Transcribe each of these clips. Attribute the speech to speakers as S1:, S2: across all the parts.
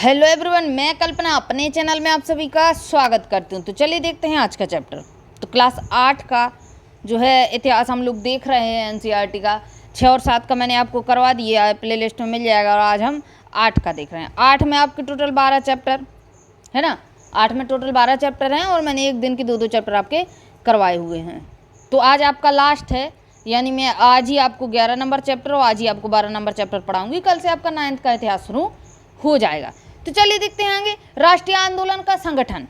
S1: Hello everyone, मैं कल्पना अपने channel में आप सभी का स्वागत करती हूँ। तो चलिए देखते हैं आज का चैप्टर। तो क्लास 8 का जो है इतिहास हम लोग देख रहे हैं। एनसीईआरटी का 6 और 7 का मैंने आपको करवा दिया है, प्ले लिस्ट में मिल जाएगा। और आज हम 8 का देख रहे हैं। 8 में आपके टोटल 12 चैप्टर है ना। 8 में टोटल 12 चैप्टर हैं और मैंने एक दिन के दो चैप्टर आपके करवाए हुए हैं। तो आज आपका लास्ट है, यानी मैं आज ही आपको 11 नंबर चैप्टर और आज ही आपको 12 नंबर चैप्टर पढ़ाऊँगी। कल से आपका 9th का इतिहास शुरू हो जाएगा। तो चलिए देखते हैं आगे। राष्ट्रीय आंदोलन का संगठन,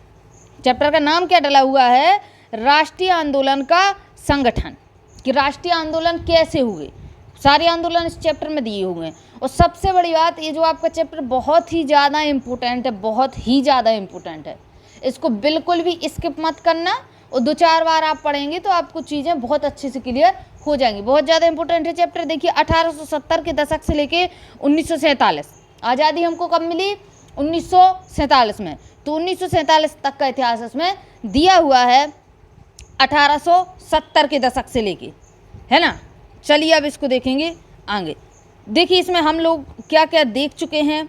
S1: चैप्टर का नाम क्या डला हुआ है? राष्ट्रीय आंदोलन का संगठन। कि राष्ट्रीय आंदोलन कैसे हुए, सारे आंदोलन इस चैप्टर में दिए हुए हैं। और सबसे बड़ी बात, ये जो आपका चैप्टर बहुत ही ज़्यादा इम्पोर्टेंट है, बहुत ही ज़्यादा इम्पोर्टेंट है। इसको बिल्कुल भी स्किप मत करना और 2-4 बार आप पढ़ेंगे तो आपको चीज़ें बहुत अच्छे से क्लियर हो जाएंगी। बहुत ज़्यादा इंपॉर्टेंट है चैप्टर। देखिए, 1870 के दशक से लेके 1947, आज़ादी हमको कब मिली? 1947 में। तो 1947 तक का इतिहास इसमें दिया हुआ है, 1870 के दशक से लेके, है ना। चलिए अब इसको देखेंगे आगे। देखिए इसमें हम लोग क्या क्या देख चुके हैं।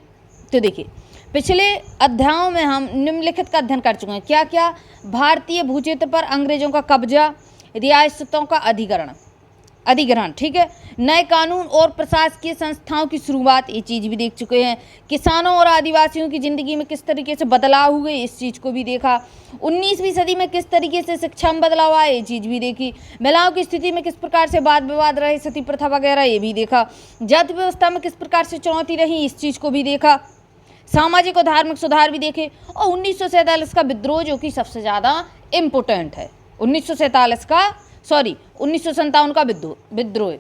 S1: तो देखिए, पिछले अध्यायों में हम निम्नलिखित का अध्ययन कर चुके हैं। क्या क्या? भारतीय भूक्षेत्र पर अंग्रेजों का कब्जा, रियासतों का अधिग्रहण, ठीक है। नए कानून और प्रशासकीय संस्थाओं की शुरुआत, ये चीज़ भी देख चुके हैं। किसानों और आदिवासियों की ज़िंदगी में किस तरीके से बदलाव हुए, इस चीज़ को भी देखा। 19वीं सदी में किस तरीके से शिक्षा में बदलाव आया, ये चीज़ भी देखी। महिलाओं की स्थिति में किस प्रकार से वाद विवाद रहे, सती प्रथा वगैरह, ये भी देखा। जाति व्यवस्था में किस प्रकार से चुनौती रही, इस चीज़ को भी देखा। सामाजिक और धार्मिक सुधार भी देखे। और 1947 का विद्रोह, जो कि सबसे ज़्यादा इम्पोर्टेंट है। 1947 का 1857 का विद्रोह,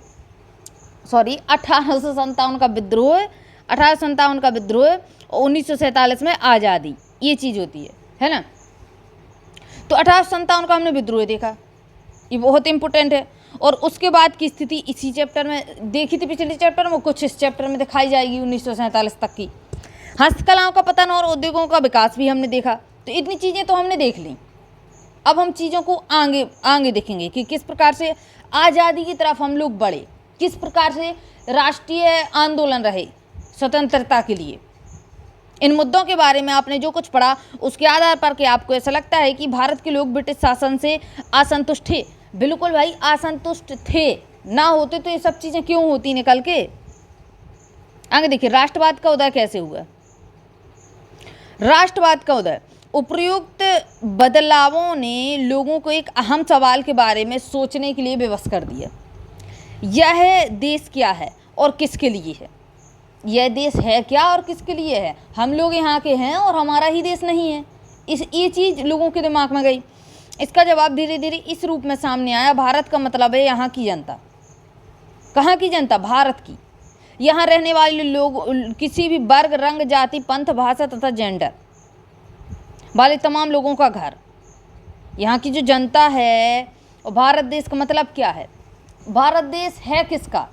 S1: 1857 का विद्रोह, 1857 का विद्रोह और 1947 में आज़ादी, ये चीज़ होती है ना। तो 1857 का हमने विद्रोह देखा, ये बहुत इंपॉर्टेंट है। और उसके बाद की स्थिति इसी चैप्टर में देखी थी, पिछले चैप्टर में, कुछ इस चैप्टर में दिखाई जाएगी 1947 तक की। हस्तकलाओं का पतन और उद्योगों का विकास भी हमने देखा। तो इतनी चीज़ें तो हमने देख ली। अब हम चीज़ों को आगे देखेंगे कि किस प्रकार से आज़ादी की तरफ हम लोग बढ़े, किस प्रकार से राष्ट्रीय आंदोलन रहे स्वतंत्रता के लिए। इन मुद्दों के बारे में आपने जो कुछ पढ़ा, उसके आधार पर कि आपको ऐसा लगता है कि भारत के लोग ब्रिटिश शासन से असंतुष्ट थे। बिल्कुल भाई, असंतुष्ट थे। ना होते तो ये सब चीज़ें क्यों होती निकल के। आगे देखिए, राष्ट्रवाद का उदय कैसे हुआ। राष्ट्रवाद का उदय, उपयुक्त बदलावों ने लोगों को एक अहम सवाल के बारे में सोचने के लिए विवश कर दिया। यह देश क्या है और किसके लिए है? यह देश है क्या और किसके लिए है? हम लोग यहाँ के हैं और हमारा ही देश नहीं है। ये चीज़ लोगों के दिमाग में गई। इसका जवाब धीरे धीरे इस रूप में सामने आया। भारत का मतलब है यहाँ की जनता। कहाँ की जनता? भारत की। यहाँ रहने वाले लोग, किसी भी वर्ग, रंग, जाति, पंथ, भाषा तथा जेंडर वाले तमाम लोगों का घर, यहाँ की जो जनता है। और भारत देश का मतलब क्या है? भारत देश है किसका?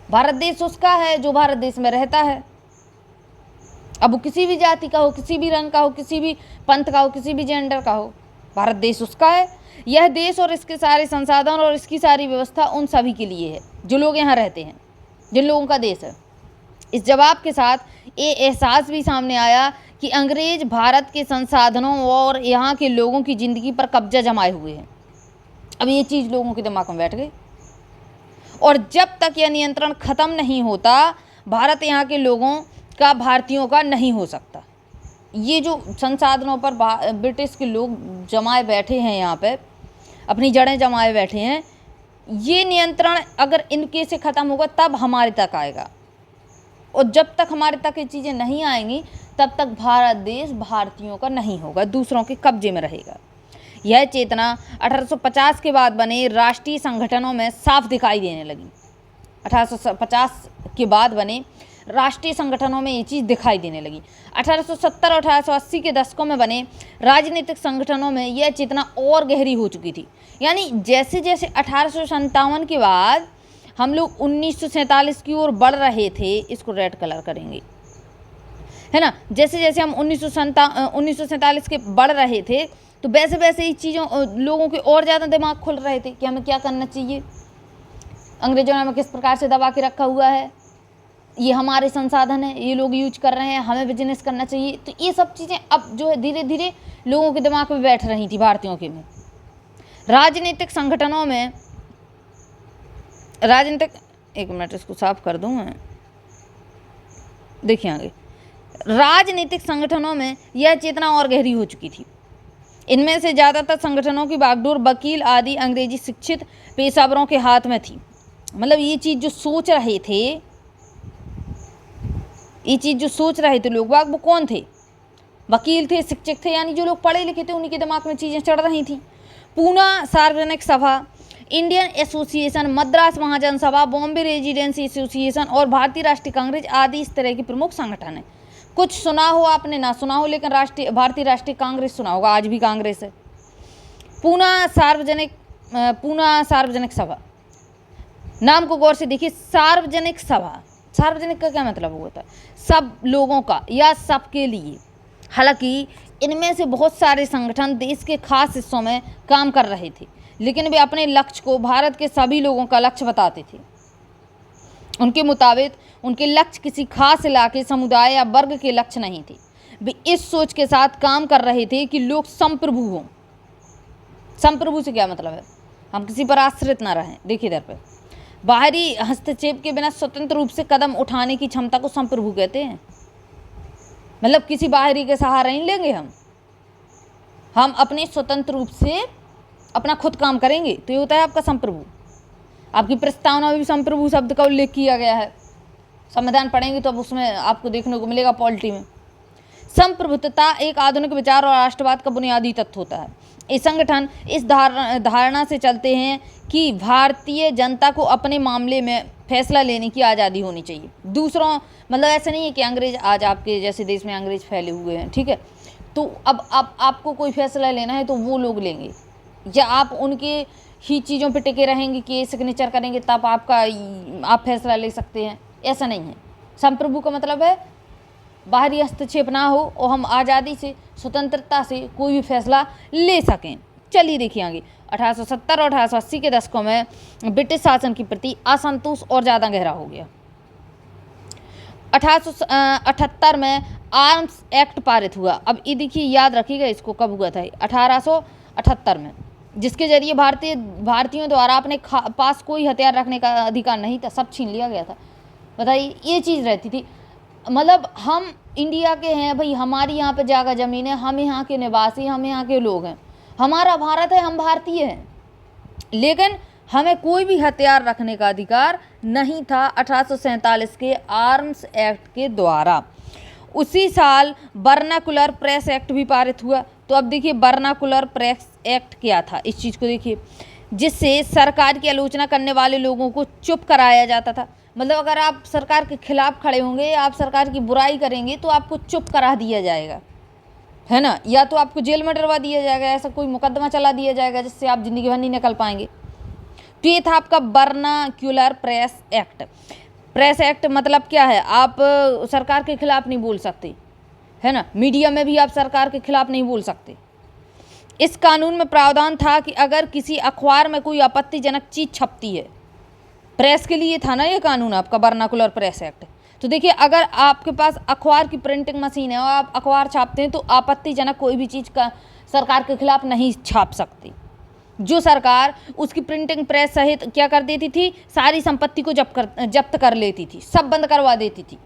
S1: भारत देश उसका है जो भारत देश में रहता है। अब वो किसी भी जाति का हो, किसी भी रंग का हो, किसी भी पंथ का हो, किसी भी जेंडर का हो, भारत देश उसका है। यह देश और इसके सारे संसाधन और इसकी सारी व्यवस्था उन सभी के लिए है जो लोग यहाँ रहते हैं, जिन लोगों का देश है। इस जवाब के साथ ये एहसास भी सामने आया कि अंग्रेज भारत के संसाधनों और यहाँ के लोगों की ज़िंदगी पर कब्जा जमाए हुए हैं। अब ये चीज़ लोगों के दिमाग में बैठ गई। और जब तक यह नियंत्रण ख़त्म नहीं होता, भारत यहाँ के लोगों का, भारतीयों का नहीं हो सकता। ये जो संसाधनों पर ब्रिटिश के लोग जमाए बैठे हैं, यहाँ पे अपनी जड़ें जमाए बैठे हैं, ये नियंत्रण अगर इनके से ख़त्म होगा तब हमारे तक आएगा। और जब तक हमारे तक ये चीज़ें नहीं आएंगी, तब तक भारत देश भारतीयों का नहीं होगा, दूसरों के कब्जे में रहेगा। यह चेतना 1850 के बाद बने राष्ट्रीय संगठनों में साफ दिखाई देने लगी। 1850 के बाद बने राष्ट्रीय संगठनों में ये चीज़ दिखाई देने लगी। 1870 और 1880 के दशकों में बने राजनीतिक संगठनों में यह चेतना और गहरी हो चुकी थी। यानी जैसे जैसे 1857 के बाद हम लोग 1947 की ओर बढ़ रहे थे, इसको रेड कलर करेंगे, है ना। जैसे जैसे हम 1947 के बढ़ रहे थे, तो वैसे वैसे ही चीज़ों, लोगों के और ज़्यादा दिमाग खुल रहे थे कि हमें क्या करना चाहिए। अंग्रेजों ने हमें किस प्रकार से दबा के रखा हुआ है, ये हमारे संसाधन हैं, ये लोग यूज कर रहे हैं, हमें बिजनेस करना चाहिए। तो ये सब चीज़ें अब जो है धीरे धीरे लोगों के दिमाग में बैठ रही थी, भारतीयों के में। राजनीतिक संगठनों में एक मिनट इसको साफ कर दूं मैं, देखिए आगे। राजनीतिक संगठनों में यह चेतना और गहरी हो चुकी थी। इनमें से ज़्यादातर संगठनों की बागडोर वकील आदि अंग्रेजी शिक्षित पेशेवरों के हाथ में थी। मतलब ये चीज़ जो सोच रहे थे लोग बाग, वो कौन थे? वकील थे, शिक्षक थे, यानी जो लोग पढ़े लिखे थे, उन्हीं के दिमाग में चीज़ें चढ़ रही थी। पूना सार्वजनिक सभा, इंडियन एसोसिएशन, मद्रास महाजन सभा, बॉम्बे रेजिडेंसी एसोसिएशन और भारतीय राष्ट्रीय कांग्रेस आदि इस तरह के प्रमुख संगठन हैं। कुछ सुना हो आपने, ना सुना हो, लेकिन भारतीय राष्ट्रीय कांग्रेस सुना होगा, आज भी कांग्रेस है। पूना सार्वजनिक सभा, नाम को गौर से देखिए। सार्वजनिक सभा, सार्वजनिक का क्या मतलब होता है? सब लोगों का या सबके लिए। हालांकि इनमें से बहुत सारे संगठन देश के खास हिस्सों में काम कर रहे थे, लेकिन वे अपने लक्ष्य को भारत के सभी लोगों का लक्ष्य बताते थे। उनके मुताबिक उनके लक्ष्य किसी खास इलाके, समुदाय या वर्ग के लक्ष्य नहीं थे। वे इस सोच के साथ काम कर रहे थे कि लोग संप्रभु हों। संप्रभु से क्या मतलब है? हम किसी पर आश्रित ना रहें। देखिए इधर पे, बाहरी हस्तक्षेप के बिना स्वतंत्र रूप से कदम उठाने की क्षमता को संप्रभु कहते हैं। मतलब किसी बाहरी के सहारा नहीं लेंगे हम अपने स्वतंत्र रूप से अपना खुद काम करेंगे, तो ये होता है आपका संप्रभु। आपकी प्रस्तावना में भी संप्रभु शब्द का उल्लेख किया गया है। संविधान पढ़ेंगे तो अब उसमें आपको देखने को मिलेगा पॉलिटी में। संप्रभुत्वता एक आधुनिक विचार और राष्ट्रवाद का बुनियादी तत्व होता है। ये संगठन इस धारणा से चलते हैं कि भारतीय जनता को अपने मामले में फैसला लेने की आज़ादी होनी चाहिए। दूसरों, मतलब ऐसा नहीं है कि अंग्रेज, आज आपके जैसे देश में अंग्रेज फैले हुए हैं, ठीक है, तो अब आपको कोई फैसला लेना है तो वो लोग लेंगे, या आप उनके ही चीज़ों पे टिके रहेंगे कि सिग्नेचर करेंगे तब आप फैसला ले सकते हैं। ऐसा नहीं है। संप्रभु का मतलब है बाहरी हस्तक्षेप ना हो और हम आज़ादी से, स्वतंत्रता से कोई भी फैसला ले सकें। चलिए देखिए आगे। 1870 और 1880 के दशकों में ब्रिटिश शासन के प्रति असंतोष और ज़्यादा गहरा हो गया। 1878 में आर्म्स एक्ट पारित हुआ। अब ये देखिए, याद रखिएगा इसको, कब हुआ था? 1878 में, जिसके जरिए भारतीयों द्वारा अपने पास कोई हथियार रखने का अधिकार नहीं था, सब छीन लिया गया था। बताइए, ये चीज़ रहती थी। मतलब हम इंडिया के हैं भाई, हमारी यहाँ पे जगह ज़मीन है, हम यहाँ के निवासी, हम यहाँ के लोग हैं, हमारा भारत है, हम भारतीय हैं, लेकिन हमें कोई भी हथियार रखने का अधिकार नहीं था 1847 के आर्म्स एक्ट के द्वारा। उसी साल वर्नाकुलर प्रेस एक्ट भी पारित हुआ। तो अब देखिए वर्नाकुलर प्रेस एक्ट क्या था, इस चीज़ को देखिए, जिससे सरकार की आलोचना करने वाले लोगों को चुप कराया जाता था। मतलब अगर आप सरकार के खिलाफ खड़े होंगे, आप सरकार की बुराई करेंगे, तो आपको चुप करा दिया जाएगा, है ना, या तो आपको जेल में डलवा दिया जाएगा, ऐसा कोई मुकदमा चला दिया जाएगा जिससे आप ज़िंदगी भर नहीं निकल पाएंगे। तो ये था आपका vernacular press act. Press act मतलब क्या है? आप सरकार के खिलाफ नहीं बोल सकते, है ना, मीडिया में भी आप सरकार के खिलाफ नहीं बोल सकते। इस कानून में प्रावधान था कि अगर किसी अखबार में कोई आपत्तिजनक चीज़ छपती है, प्रेस के लिए था ना ये कानून आपका वर्नाकुलर प्रेस एक्ट। तो देखिए, अगर आपके पास अखबार की प्रिंटिंग मशीन है और आप अखबार छापते हैं, तो आपत्तिजनक कोई भी चीज़ का सरकार के खिलाफ नहीं छाप सकती। जो सरकार उसकी प्रिंटिंग प्रेस सहित क्या कर देती थी, सारी संपत्ति को जब्त कर लेती थी, सब बंद करवा देती थी,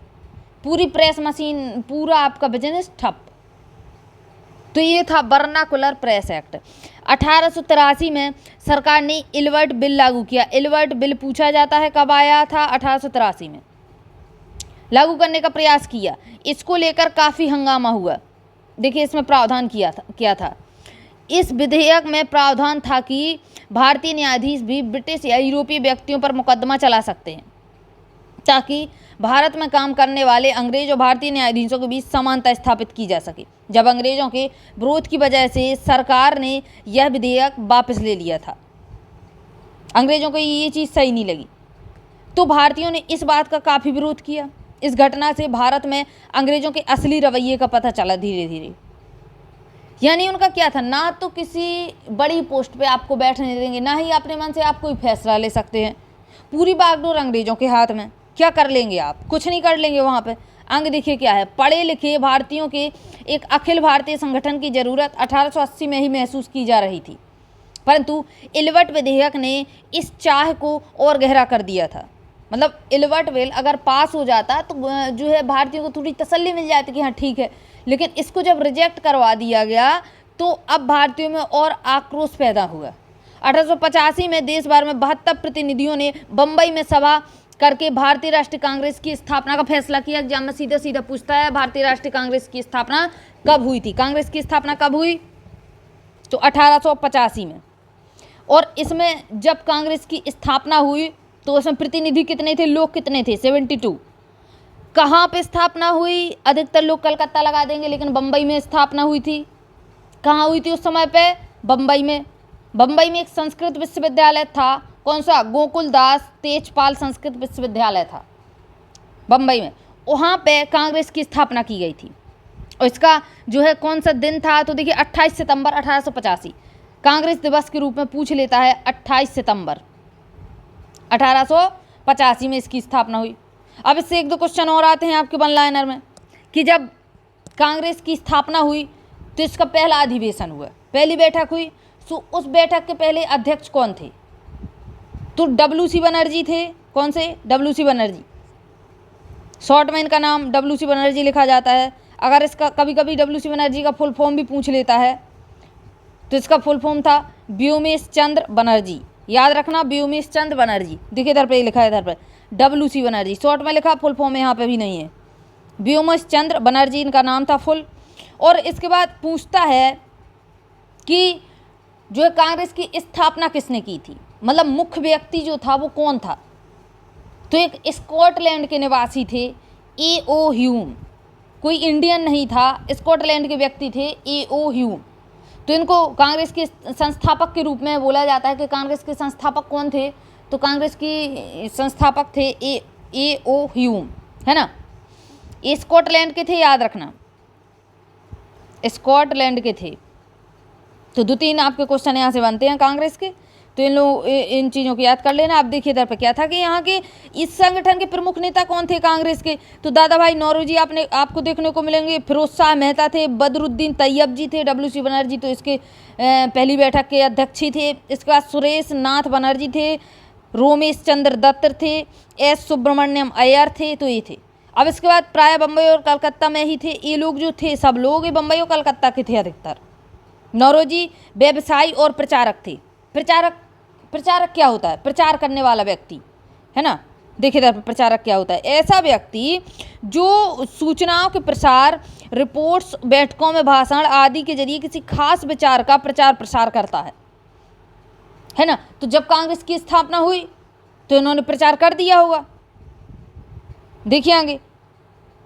S1: पूरी प्रेस मशीन, पूरा आपका बिजनेस ठप। तो ये था वर्नाकुलर प्रेस एक्ट। 1883 में सरकार ने इलवर्ट बिल लागू किया। इलवर्ट बिल पूछा जाता है कब आया था? 1883 में लागू करने का प्रयास किया। इसको लेकर काफ़ी हंगामा हुआ। देखिए, इसमें प्रावधान क्या था? इस विधेयक में प्रावधान था कि भारतीय न्यायाधीश भी ब्रिटिश या यूरोपीय व्यक्तियों पर मुकदमा चला सकते हैं, ताकि भारत में काम करने वाले अंग्रेज और भारतीय न्यायाधीशों के बीच समानता स्थापित की जा सके। जब अंग्रेजों के विरोध की वजह से सरकार ने यह विधेयक वापस ले लिया था, अंग्रेजों को ये चीज़ सही नहीं लगी, तो भारतीयों ने इस बात का काफ़ी विरोध किया। इस घटना से भारत में अंग्रेजों के असली रवैये का पता चला धीरे धीरे। यानी उनका क्या था, ना तो किसी बड़ी पोस्ट पे आपको बैठने देंगे, ना ही अपने मन से आप कोई फैसला ले सकते हैं, पूरी बागडोर अंग्रेजों के हाथ में। क्या कर लेंगे आप? कुछ नहीं कर लेंगे वहाँ पे। अंग देखिए क्या है, पढ़े लिखे भारतीयों के एक अखिल भारतीय संगठन की जरूरत 1880 में ही महसूस की जा रही थी, परंतु इल्बर्ट विधेयक ने इस चाह को और गहरा कर दिया था। मतलब इल्बर्ट बिल अगर पास हो जाता तो जो है भारतीयों को थोड़ी तसल्ली मिल जाती कि हाँ ठीक है, लेकिन इसको जब रिजेक्ट करवा दिया गया तो अब भारतीयों में और आक्रोश पैदा हुआ। 1885 में देश भर में 72 प्रतिनिधियों ने बम्बई में सभा करके भारतीय राष्ट्रीय कांग्रेस की स्थापना का फैसला किया। एग्जाम में सीधा सीधा पूछता है भारतीय राष्ट्रीय कांग्रेस की स्थापना कब हुई थी? कांग्रेस की स्थापना कब हुई? तो 1885 में। और इसमें जब कांग्रेस की स्थापना हुई तो उसमें प्रतिनिधि कितने थे, लोग कितने थे? 72। कहाँ पे स्थापना हुई? अधिकतर लोग कलकत्ता लगा देंगे, लेकिन बम्बई में स्थापना हुई थी। कहाँ हुई थी उस समय पे? बम्बई में। बम्बई में एक संस्कृत विश्वविद्यालय था, कौन सा? गोकुलदास तेजपाल संस्कृत विश्वविद्यालय था बम्बई में, वहाँ पे कांग्रेस की स्थापना की गई थी। और इसका जो है कौन सा दिन था? तो देखिए 28 सितंबर 1885 कांग्रेस दिवस के रूप में पूछ लेता है। 28 सितंबर 1885 में इसकी स्थापना हुई। अब इससे एक दो क्वेश्चन और आते हैं आपके वन लाइनर में कि जब कांग्रेस की स्थापना हुई तो इसका पहला अधिवेशन हुआ, पहली बैठक हुई, तो उस बैठक के पहले अध्यक्ष कौन थे? तो WC बनर्जी थे। कौन से? WC बनर्जी। शॉर्ट में इनका नाम WC बनर्जी लिखा जाता है। अगर इसका कभी कभी WC बनर्जी का फुल फॉर्म भी पूछ लेता है तो इसका फुल फॉर्म था व्योमेश चंद्र बनर्जी। याद रखना, व्योमेश चंद्र बनर्जी। देखिए इधर पे लिखा है, इधर पर WC बनर्जी शॉर्ट में लिखा, फुल फॉर्म यहाँ पे भी नहीं है। व्योमेश चंद्र बनर्जी इनका नाम था फुल। और इसके बाद पूछता है कि जो है कांग्रेस की स्थापना किसने की थी, मतलब मुख्य व्यक्ति जो था वो कौन था? तो एक स्कॉटलैंड के निवासी थे, A.O. ह्यूम। कोई इंडियन नहीं था, स्कॉटलैंड के व्यक्ति थे A.O. ह्यूम। तो इनको कांग्रेस के संस्थापक के रूप में बोला जाता है कि कांग्रेस के संस्थापक कौन थे? तो कांग्रेस की संस्थापक थे A.O. ह्यूम, है ना। ये स्कॉटलैंड के थे, याद रखना, स्कॉटलैंड के थे। तो 2-3 आपके क्वेश्चन यहाँ से बनते हैं कांग्रेस के, तो इन चीज़ों को याद कर लेना। अब देखिए इधर पे क्या था कि यहाँ के इस संगठन के प्रमुख नेता कौन थे कांग्रेस के? तो दादा भाई नौरोजी आपको देखने को मिलेंगे, फिरोज शाह मेहता थे, बदरुद्दीन तैयब जी थे, WC बनर्जी तो इसके पहली बैठक के अध्यक्ष ही थे। इसके बाद सुरेश नाथ बनर्जी थे, रोमेश चंद्र दत्त थे, S सुब्रमण्यम अय्यर थे, तो ये थे। अब इसके बाद प्राय बम्बई और कलकत्ता में ही थे ये लोग, जो थे सब लोग ये बम्बई और कलकत्ता के थे अधिकतर। नौरोजी व्यवसायी और प्रचारक थे। प्रचारक क्या होता है? प्रचार करने वाला व्यक्ति, है ना। देखिए इधर प्रचारक क्या होता है? ऐसा व्यक्ति जो सूचनाओं के प्रसार, रिपोर्ट्स, बैठकों में भाषण आदि के जरिए किसी खास विचार का प्रचार प्रसार करता है ना। तो जब कांग्रेस की स्थापना हुई तो इन्होंने प्रचार कर दिया होगा। देखिए आगे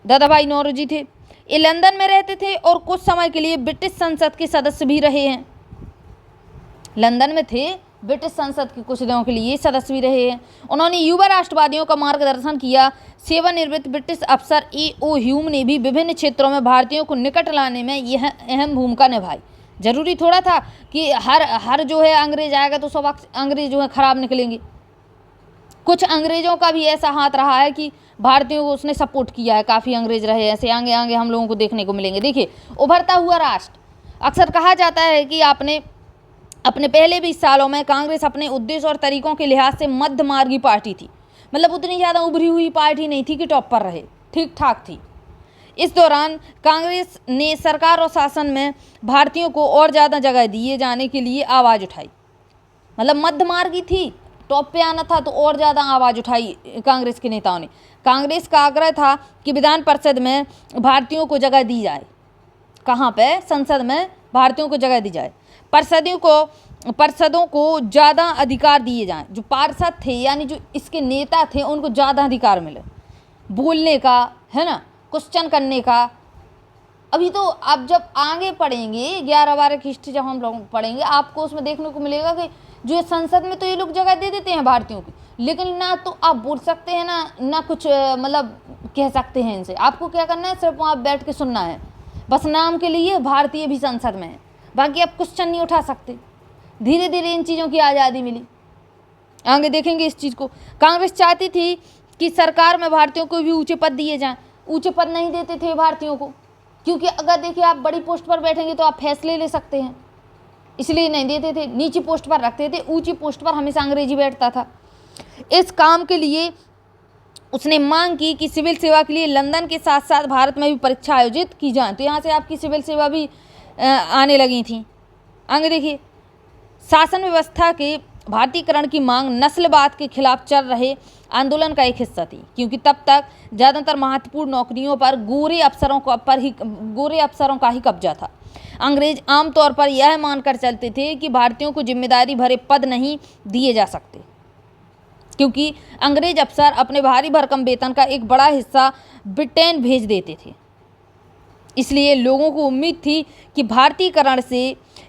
S1: दादा भाई नौरोजी थे, ये लंदन में रहते थे और कुछ समय के लिए ब्रिटिश संसद के सदस्य भी रहे हैं। लंदन में थे, ब्रिटिश संसद के कुछ दिनों के लिए सदस्य भी रहे हैं। उन्होंने युवा राष्ट्रवादियों का मार्गदर्शन किया। सेवानिवृत्त ब्रिटिश अफसर A.O. ह्यूम ने भी विभिन्न क्षेत्रों में भारतीयों को निकट लाने में यह अहम भूमिका निभाई। जरूरी थोड़ा था कि हर जो है अंग्रेज आएगा तो सब अंग्रेज जो है खराब निकलेंगे। कुछ अंग्रेजों का भी ऐसा हाथ रहा है कि भारतीयों को उसने सपोर्ट किया है, काफ़ी अंग्रेज रहे ऐसे, आगे आगे हम लोगों को देखने को मिलेंगे। देखिए उभरता हुआ राष्ट्र, अक्सर कहा जाता है कि आपने अपने पहले 20 सालों में कांग्रेस अपने उद्देश्य और तरीकों के लिहाज से मध्य मार्गी पार्टी थी। मतलब उतनी ज़्यादा उभरी हुई पार्टी नहीं थी कि टॉप पर रहे, ठीक ठाक थी। इस दौरान कांग्रेस ने सरकार और शासन में भारतीयों को और ज़्यादा जगह दिए जाने के लिए आवाज़ उठाई। मतलब मध्य मार्गी थी, टॉप पे आना था तो और ज़्यादा आवाज़ उठाई कांग्रेस के नेताओं ने। कांग्रेस का आग्रह था कि विधान परिषद में भारतीयों को जगह दी जाए। कहाँ पे? संसद में भारतीयों को जगह दी जाए। पार्षदों को ज़्यादा अधिकार दिए जाएं। जो पार्षद थे यानी जो इसके नेता थे उनको ज़्यादा अधिकार मिले बोलने का, है ना, क्वेश्चन करने का। अभी तो आप जब आगे पढ़ेंगे 11-12 की हिस्ट्री जब हम लोग पढ़ेंगे आपको उसमें देखने को मिलेगा कि जो संसद में तो ये लोग जगह दे देते हैं भारतीयों की, लेकिन ना तो आप बोल सकते हैं ना कुछ मतलब कह सकते हैं इनसे। आपको क्या करना है? सिर्फ वहाँ बैठ के सुनना है, बस नाम के लिए भारतीय भी संसद में है, बाकी आप क्वेश्चन नहीं उठा सकते। धीरे धीरे इन चीज़ों की आज़ादी मिली। आगे देखेंगे इस चीज़ को। कांग्रेस चाहती थी कि सरकार में भारतीयों को भी ऊंचे पद दिए जाएं। ऊंचे पद नहीं देते थे भारतीयों को, क्योंकि अगर देखिए आप बड़ी पोस्ट पर बैठेंगे तो आप फैसले ले सकते हैं, इसलिए नहीं देते थे। नीची पोस्ट पर रखते थे, ऊंची पोस्ट पर हमेशा अंग्रेजी बैठता था। इस काम के लिए उसने मांग की कि सिविल सेवा के लिए लंदन के साथ साथ भारत में भी परीक्षा आयोजित की जाए। तो यहाँ से आपकी सिविल सेवा भी आने लगी थी। आगे देखिए, शासन व्यवस्था के भारतीयकरण की मांग नस्लवाद के खिलाफ चल रहे आंदोलन का एक हिस्सा थी, क्योंकि तब तक ज़्यादातर महत्वपूर्ण नौकरियों पर गोरे अफसरों का ही कब्जा था। अंग्रेज आमतौर पर यह मानकर चलते थे कि भारतीयों को जिम्मेदारी भरे पद नहीं दिए जा सकते, क्योंकि अंग्रेज अफसर अपने भारी भरकम वेतन का एक बड़ा हिस्सा ब्रिटेन भेज देते थे। इसलिए लोगों को उम्मीद थी कि भारतीयकरण से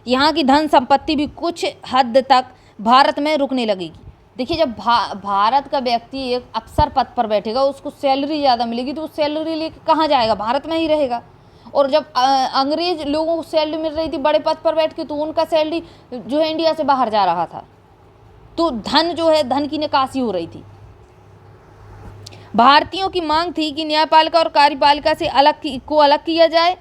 S1: यहाँ की धन संपत्ति भी कुछ हद तक भारत में रुकने लगेगी। देखिए, जब भारत का व्यक्ति एक अफसर पद पर बैठेगा, उसको सैलरी ज़्यादा मिलेगी, तो उस सैलरी लेके कहाँ जाएगा? भारत में ही रहेगा। और जब अंग्रेज लोगों को सैलरी मिल रही थी बड़े पद पर बैठ के, तो उनका सैलरी जो है इंडिया से बाहर जा रहा था, तो धन जो है, धन की निकासी हो रही थी। भारतीयों की मांग थी कि न्यायपालिका और कार्यपालिका से अलग किया जाए,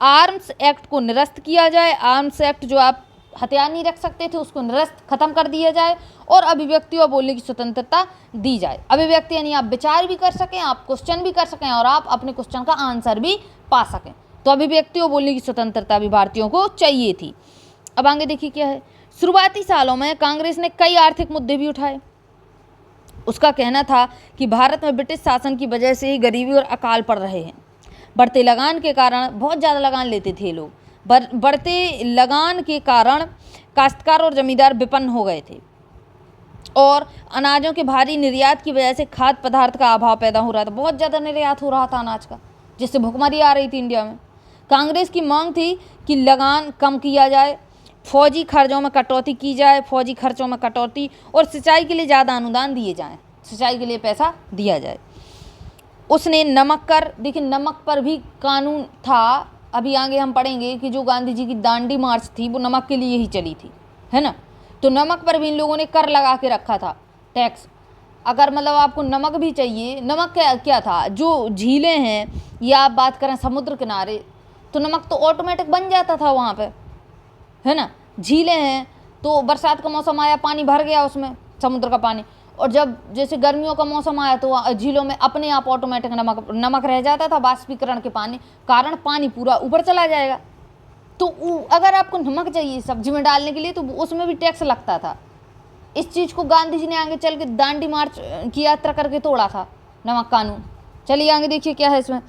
S1: आर्म्स एक्ट को निरस्त किया जाए। आर्म्स एक्ट, जो आप हथियार नहीं रख सकते थे, उसको निरस्त खत्म कर दिया जाए और अभिव्यक्ति और बोलने की स्वतंत्रता दी जाए। अभिव्यक्ति यानी आप विचार भी कर सकें, आप क्वेश्चन भी कर सकें और आप अपने क्वेश्चन का आंसर भी पा सकें। तो अभिव्यक्ति और बोलने की स्वतंत्रता भी भारतीयों को चाहिए थी। अब आगे देखिए क्या है। शुरुआती सालों में कांग्रेस ने कई आर्थिक मुद्दे भी उठाए। उसका कहना था कि भारत में ब्रिटिश शासन की वजह से ही गरीबी और अकाल पड़ रहे हैं। बढ़ते लगान के कारण, बहुत ज़्यादा लगान लेते थे लोग, बढ़ते लगान के कारण काश्तकार और जमींदार विपन्न हो गए थे और अनाजों के भारी निर्यात की वजह से खाद्य पदार्थ का अभाव पैदा हो रहा था। बहुत ज़्यादा निर्यात हो रहा था अनाज का, जिससे भुखमरी आ रही थी इंडिया में। कांग्रेस की मांग थी कि लगान कम किया जाए, फौजी खर्चों में कटौती की जाए, फौजी खर्चों में कटौती, और सिंचाई के लिए ज़्यादा अनुदान दिए जाएँ, सिंचाई के लिए पैसा दिया जाए। उसने नमक कर, देखिए नमक पर भी कानून था। अभी आगे हम पढ़ेंगे कि जो गांधी जी की दांडी मार्च थी वो नमक के लिए ही चली थी, है ना। तो नमक पर भी इन लोगों ने कर लगा के रखा था, टैक्स। अगर मतलब आपको नमक भी चाहिए, नमक क्या था, जो झीलें हैं या आप बात करें समुद्र किनारे, तो नमक तो ऑटोमेटिक बन जाता था वहाँ पे, है ना। झीलें हैं तो बरसात का मौसम आया, पानी भर गया उसमें, समुद्र का पानी, और जब जैसे गर्मियों का मौसम आया तो झीलों में अपने आप ऑटोमेटिक नमक रह जाता था। बाष्पीकरण के कारण पानी पूरा ऊपर चला जाएगा। तो अगर आपको नमक चाहिए सब्जी में डालने के लिए, तो उसमें भी टैक्स लगता था। इस चीज़ को गांधी जी ने आगे चल के दांडी मार्च की यात्रा करके तोड़ा था, नमक कानून। चलिए आगे देखिए क्या है इसमें।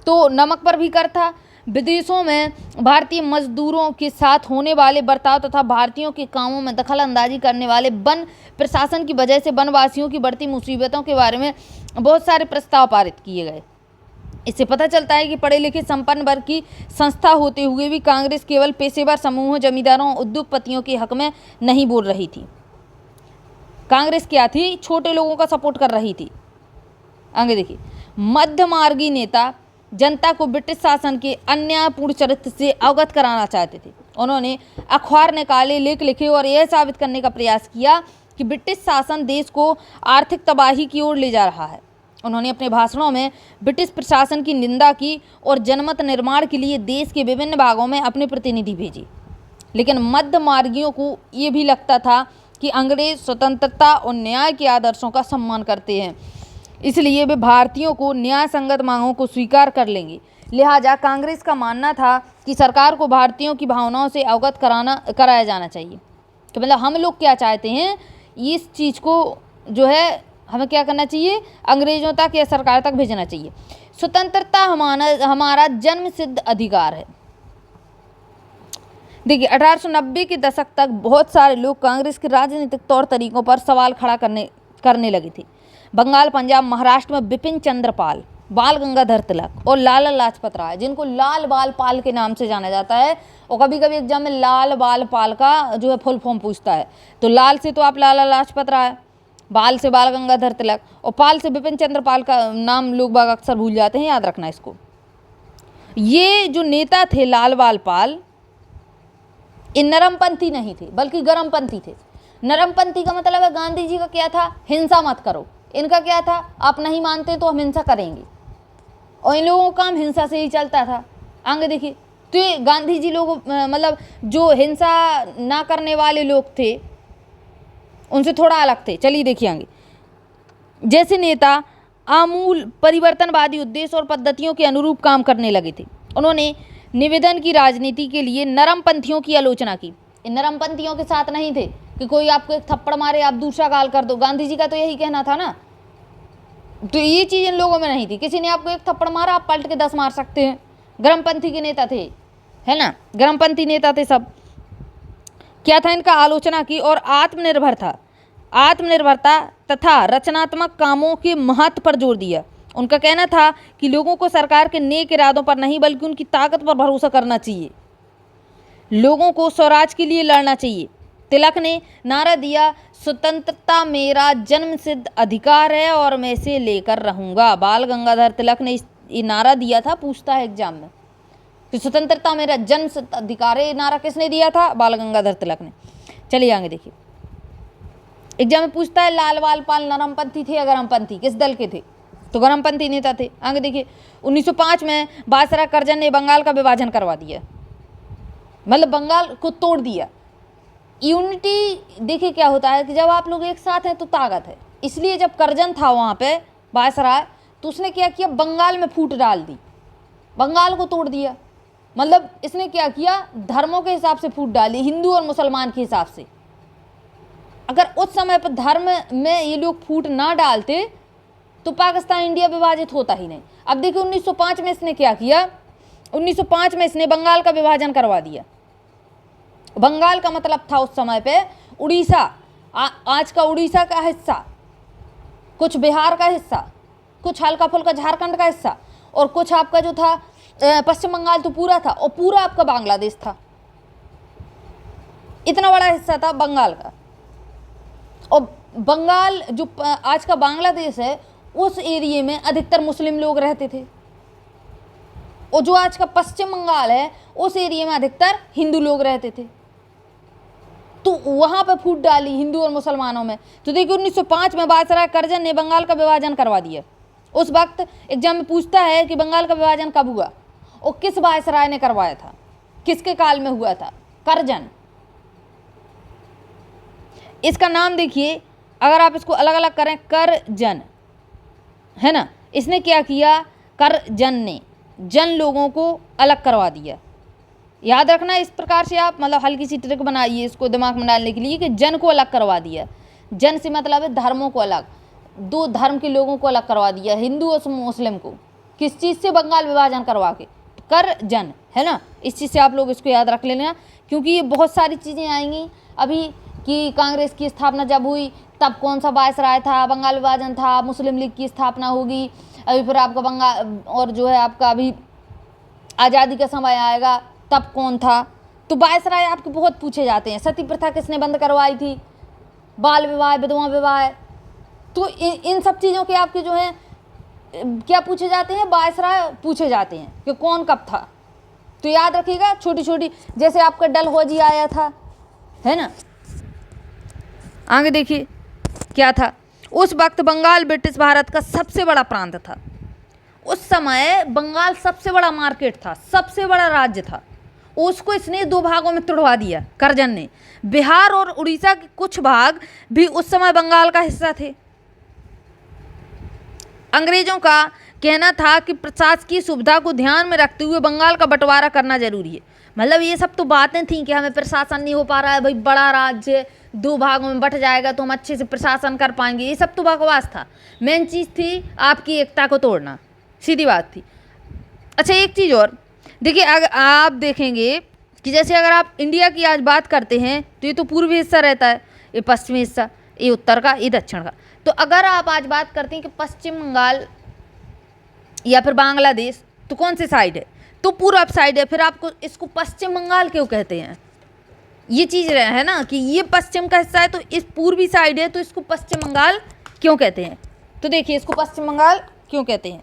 S1: तो नमक पर भी कर था। विदेशों में भारतीय मजदूरों के साथ होने वाले बर्ताव तथा भारतीयों के कामों में दखल अंदाजी करने वाले वन प्रशासन की वजह से वनवासियों की बढ़ती मुसीबतों के बारे में बहुत सारे प्रस्ताव पारित किए गए। इससे पता चलता है कि पढ़े लिखे संपन्न वर्ग की संस्था होते हुए भी कांग्रेस केवल पेशेवर समूहों, जमींदारों, उद्योगपतियों के हक में नहीं बोल रही थी। कांग्रेस क्या थी? छोटे लोगों का सपोर्ट कर रही थी। आगे देखिए, मध्यमार्गी नेता जनता को ब्रिटिश शासन के अन्यायपूर्ण चरित्र से अवगत कराना चाहते थे। उन्होंने अखबार निकाले, लेख लिखे और यह साबित करने का प्रयास किया कि ब्रिटिश शासन देश को आर्थिक तबाही की ओर ले जा रहा है। उन्होंने अपने भाषणों में ब्रिटिश प्रशासन की निंदा की और जनमत निर्माण के लिए देश के विभिन्न भागों में अपने प्रतिनिधि भेजे। लेकिन मध्यमार्गियों को ये भी लगता था कि अंग्रेज स्वतंत्रता और न्याय के आदर्शों का सम्मान करते हैं, इसलिए वे भारतीयों को न्याय संगत मांगों को स्वीकार कर लेंगे। लिहाजा कांग्रेस का मानना था कि सरकार को भारतीयों की भावनाओं से अवगत कराया जाना चाहिए। तो मतलब हम लोग क्या चाहते हैं, इस चीज़ को जो है हमें क्या करना चाहिए, अंग्रेजों तक या सरकार तक भेजना चाहिए। स्वतंत्रता हमारा जन्म सिद्ध अधिकार है। देखिए 1890 के दशक तक बहुत सारे लोग कांग्रेस के राजनीतिक तौर तरीकों पर सवाल खड़ा करने लगे थे। बंगाल, पंजाब, महाराष्ट्र में बिपिन चंद्र पाल, बाल गंगाधर तिलक और लाला लाजपत राय, जिनको लाल बाल पाल के नाम से जाना जाता है, और कभी कभी एग्जाम में लाल बाल पाल का जो है फुल फॉर्म पूछता है। तो लाल से तो आप लाला लाजपत राय, बाल से बाल गंगाधर तिलक और पाल से बिपिन चंद्र पाल का नाम लोग बाग अक्सर भूल जाते हैं, याद रखना इसको। ये जो नेता थे लाल बाल पाल, ये नरमपंथी नहीं थे बल्कि गर्मपंथी थे। नरमपंथी का मतलब है गांधी जी का क्या था, हिंसा मत करो, इनका क्या था, आप नहीं मानते तो हम हिंसा करेंगे, और इन लोगों का काम हिंसा से ही चलता था। आगे देखिए, तो ये गांधी जी लोग मतलब जो हिंसा ना करने वाले लोग थे उनसे थोड़ा अलग थे। चलिए देखिए आगे, जैसे नेता आमूल परिवर्तनवादी उद्देश्य और पद्धतियों के अनुरूप काम करने लगे थे। उन्होंने निवेदन की राजनीति के लिए नरमपंथियों की आलोचना की। इन नरमपंथियों के साथ नहीं थे कि कोई आपको एक थप्पड़ मारे आप दूसरा गाल कर दो, गांधी जी का तो यही कहना था ना। तो ये चीज़ इन लोगों में नहीं थी, किसी ने आपको एक थप्पड़ मारा आप पलट के 10 मार सकते हैं। गर्मपंथी के नेता थे, है ना, गर्मपंथी नेता थे सब। क्या था, इनका आलोचना की और आत्मनिर्भरता तथा रचनात्मक कामों के महत्व पर जोर दिया। उनका कहना था कि लोगों को सरकार के नेक इरादों पर नहीं बल्कि उनकी ताकत पर भरोसा करना चाहिए, लोगों को स्वराज के लिए लड़ना चाहिए। तिलक ने नारा दिया, स्वतंत्रता मेरा जन्मसिद्ध अधिकार है और मैं इसे लेकर रहूंगा। बाल गंगाधर तिलक ने ये नारा दिया था, पूछता है एग्जाम में कि स्वतंत्रता मेरा जन्मसिद्ध अधिकार है, ये नारा किसने दिया था, बाल गंगाधर तिलक ने। चलिए आगे देखिए, एग्जाम में पूछता है लाल बाल पाल नरमपंथी थे या गरमपंथी, किस दल के थे, तो गरमपंथी नेता थे। आगे देखिए, 1905 में वायसराय करजन ने बंगाल का विभाजन करवा दिया, मतलब बंगाल को तोड़ दिया। यूनिटी देखिए क्या होता है कि जब आप लोग एक साथ हैं तो ताकत है। इसलिए जब करजन था वहाँ पे वायसराय, तो उसने क्या किया, बंगाल में फूट डाल दी, बंगाल को तोड़ दिया। मतलब इसने क्या किया, धर्मों के हिसाब से फूट डाली, हिंदू और मुसलमान के हिसाब से। अगर उस समय पर धर्म में ये लोग फूट ना डालते तो पाकिस्तान इंडिया विभाजित होता ही नहीं। अब देखिए 1905 में इसने क्या किया, 1905 में इसने बंगाल का विभाजन करवा दिया। बंगाल का मतलब था उस समय पे उड़ीसा, आज का उड़ीसा का हिस्सा, कुछ बिहार का हिस्सा, कुछ हल्का फुल्का झारखंड का हिस्सा, और कुछ आपका जो था पश्चिम बंगाल तो पूरा था, और पूरा आपका बांग्लादेश था। इतना बड़ा हिस्सा था बंगाल का। और बंगाल जो आज का बांग्लादेश है, उस एरिया में अधिकतर मुस्लिम लोग रहते थे, और जो आज का पश्चिम बंगाल है उस एरिया में अधिकतर हिंदू लोग रहते थे। तो वहां पर फूट डाली हिंदू और मुसलमानों में। तो देखिए 1905 में वायसराय करजन ने बंगाल का विभाजन करवा दिया। उस वक्त एग्जाम में पूछता है कि बंगाल का विभाजन कब हुआ और किस वायसराय ने करवाया था, किसके काल में हुआ था, करजन। इसका नाम देखिए, अगर आप इसको अलग अलग करें, करजन है ना, इसने क्या किया, करजन ने जन लोगों को अलग करवा दिया। याद रखना इस प्रकार से आप मतलब हल्की सी ट्रिक बनाइए इसको दिमाग में डालने के लिए कि जन को अलग करवा दिया। जन से मतलब है धर्मों को अलग, दो धर्म के लोगों को अलग करवा दिया, हिंदू और मुस्लिम को। किस चीज़ से, बंगाल विभाजन करवा के, करजन, है ना। इस चीज़ से आप लोग इसको याद रख लेना, क्योंकि ये बहुत सारी चीज़ें आएंगी अभी कि कांग्रेस की स्थापना जब हुई तब कौन सा वायसराय था, बंगाल विभाजन था, मुस्लिम लीग की स्थापना होगी, अभी फिर आपका बंगाल और जो है आपका अभी आज़ादी का समय आएगा तब कौन था। तो वायसराय आपके बहुत पूछे जाते हैं। सती प्रथा किसने बंद करवाई थी, बाल विवाह, विधवा विवाह, तो इन सब चीज़ों के आपके जो है क्या पूछे जाते हैं, वायसराय पूछे जाते हैं कि कौन कब था। तो याद रखिएगा छोटी छोटी, जैसे आपका डलहौजी आया था, है ना। आगे देखिए क्या था, उस वक्त बंगाल ब्रिटिश भारत का सबसे बड़ा प्रांत था। उस समय बंगाल सबसे बड़ा मार्केट था, सबसे बड़ा राज्य था। उसको इसने दो भागों में तोड़वा दिया करजन ने। बिहार और उड़ीसा के कुछ भाग भी उस समय बंगाल का हिस्सा थे। अंग्रेजों का कहना था कि प्रशासकीय सुविधा को ध्यान में रखते हुए बंगाल का बंटवारा करना जरूरी है। मतलब ये सब तो बातें थी कि हमें प्रशासन नहीं हो पा रहा है, भाई बड़ा राज्य दो भागों में बंट जाएगा तो हम अच्छे से प्रशासन कर पाएंगे, ये सब तो बकवास था। मेन चीज़ थी आपकी एकता को तोड़ना, सीधी बात थी। अच्छा एक चीज़ और देखिए, अगर आप देखेंगे कि जैसे अगर आप इंडिया की आज बात करते हैं तो ये तो पूर्वी हिस्सा रहता है, ये पश्चिमी हिस्सा, ये उत्तर का, ये दक्षिण का। तो अगर आप आज बात करते हैं कि पश्चिम बंगाल या फिर बांग्लादेश, तो कौन सी साइड है, तो पूर्व साइड है। फिर आपको इसको पश्चिम बंगाल क्यों कहते हैं, ये चीज़ है ना कि ये पश्चिम का हिस्सा है तो इस पूर्वी साइड है, तो इसको पश्चिम बंगाल क्यों कहते हैं। तो देखिए इसको पश्चिम बंगाल क्यों कहते हैं,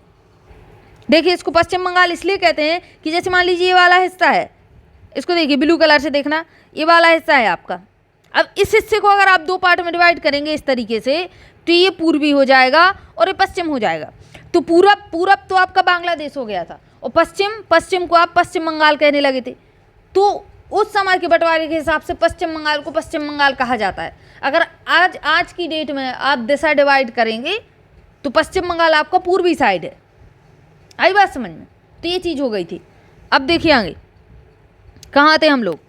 S1: देखिए इसको पश्चिम बंगाल इसलिए कहते हैं कि जैसे मान लीजिए ये वाला हिस्सा है, इसको देखिए ब्लू कलर से देखना, ये वाला हिस्सा है आपका, अब इस हिस्से को अगर आप दो पार्ट में डिवाइड करेंगे इस तरीके से, तो ये पूर्वी हो जाएगा और ये पश्चिम हो जाएगा। तो पूरब तो आपका बांग्लादेश हो गया था, और पश्चिम को आप पश्चिम बंगाल कहने लगे थे। तो उस समय के बंटवारे के हिसाब से पश्चिम बंगाल को पश्चिम बंगाल कहा जाता है। अगर आज की डेट में आप दिशा डिवाइड करेंगे तो पश्चिम बंगाल आपका पूर्वी साइड है। आई बात समझ में? तो ये चीज़ हो गई थी। अब देखिए आगे कहाँ थे हम लोग।